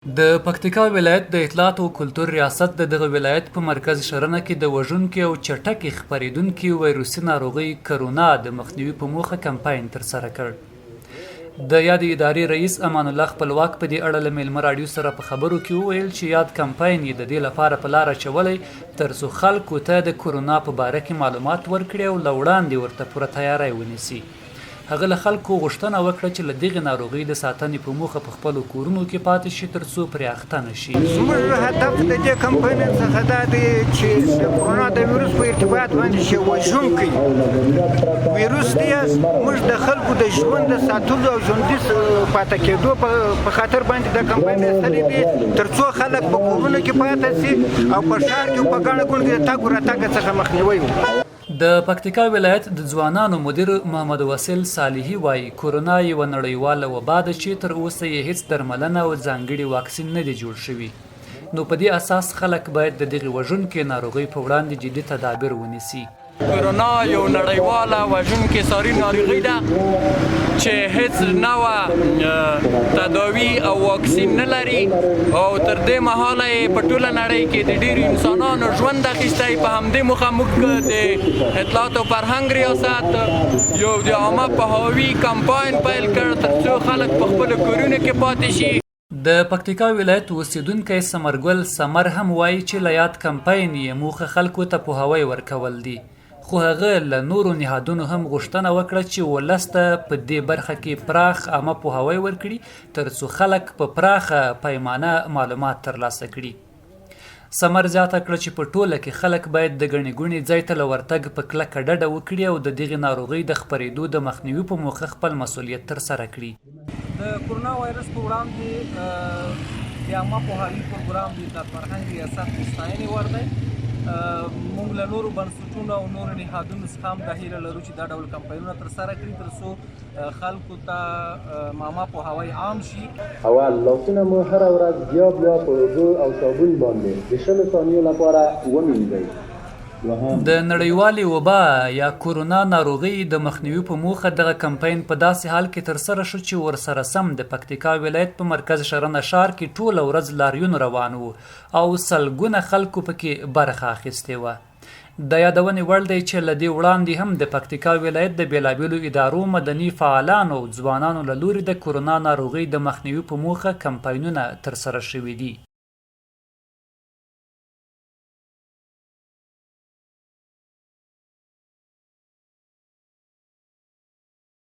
د پکتیکا ولایت د اطلاعات او کلتور ریاست د دغه ولایت په مرکز شرنه کې د وژونکي او چټکې خپرېدونکي ویروسي ناروغۍ کرونا د مخنیوي په موخه کمپاین ترسره کړ. د یادې ادارې رئیس امان الله خپلواک په دې اړه له میلمه راډیو سره په خبرو کې وویل چې یاد کمپاین یې د دې لپاره په لاره اچولی ترڅو خلکو ته د کرونا په باره کې معلومات ورکړي او له وړاندې ورته پوره تیاری ونیسي. هغه له خلکو غوښتنه وکړه چې له دغې ناروغۍ د ساتنې په موخه په خپلو کورونو کې پاتې شي ترڅو پرې اخته نه شي. زموږ هدف د دې کمپاین څخه دا دی چې د کرونا د ویروس په ارتباط باندې چې وژونکی ویروس دی موږ د خلکو د ژوند د ساتلو او ژوندي پاتې کېدو په خاطر باندې د کمپاین ایستلی دی ترڅو خلک په کورونو کې پاتې سي او په ښار کې په ګڼه ګوڼه کې د تګ راتګ څخه مخنیوی وکړي. د پکتیکا ولایت د ځوانانو مدیر محمد وسیل صالحي وایي کرونا یوه نړیواله وبا ده چې تر اوسه یې هیڅ درملنه او ځانګړي واکسین نه دی جوړ شوي، نو په دې اساس خلک باید د دغې وژونکې ناروغۍ په وړاندې جدي تدابیر ونیسي. کرونا یو نړیواله وژونکې ساري ناروغي ده چې هیڅ نوع تداوي او واکسین نه لري او تر دې مهاله یې په ټوله نړۍ کې د ډېرو انسانانو ژوند اخیستی. په همدې موخه موږ د اطلاعات او فرهنګ ریاست یو د عامه پوهاوي کمپاین پیل کړ ترڅو خلک په خپلو کورونو کې پاتې شي. د پکتیکا ولایت اوسیدونکی ثمرګل ثمر هم وایي چې له یاد کمپاین یې موخه خلکو ته پوهاوی ورکول دي، خو هغه له نورو نهادونو هم غوښتنه وکړه چې ولس ته په دې برخه کې پراخ عامه پوهاوی ورکړي ترڅو خلک په پراخه پیمانه معلومات ترلاسه کړي. ثمر زیاته کړه چې په ټوله کې خلک باید د ګڼې ګوڼې ځای ته له ورتګ په کلکه ډډه وکړي او د دغې ناروغۍ د خپرېدو د مخنیوي په موخه خپل مسؤلیت ترسره کړي. د کرونا وایرس په وړاندې د عامه پوهاوي پروګرام د فرهنګ ریاست د ستاینې وړ دی. موږ له نورو بنسټونو او نورو نهادونو څخه هم دا هیله لرو چې دا ډول کمپاینونه ترسره کړي ترڅو خلکو ته عامه پوهاوی عام شي. اول لاسونه مو هره ورځ بیا په اوبو او صابون باندې د 20 ثانیو لپاره ومینځئ. د نړیوالې وبا یا کرونا ناروغۍ د مخنیوي په موخه دغه کمپاین په داسې حال کې ترسره شو چې ورسره سم د پکتیکا ولایت په مرکز شرنه ښار کې ټوله ورځ لاریون روان و او سلګونه خلکو پکې برخه اخیستې وه. د یادونې وړ دی چې له دې وړاندې هم د پکتیکا ولایت د بېلابېلو ادارو مدني فعالانو او ځوانانو له لوري د کرونا ناروغۍ د مخنیوي په موخه کمپاینونه ترسره شوي دي.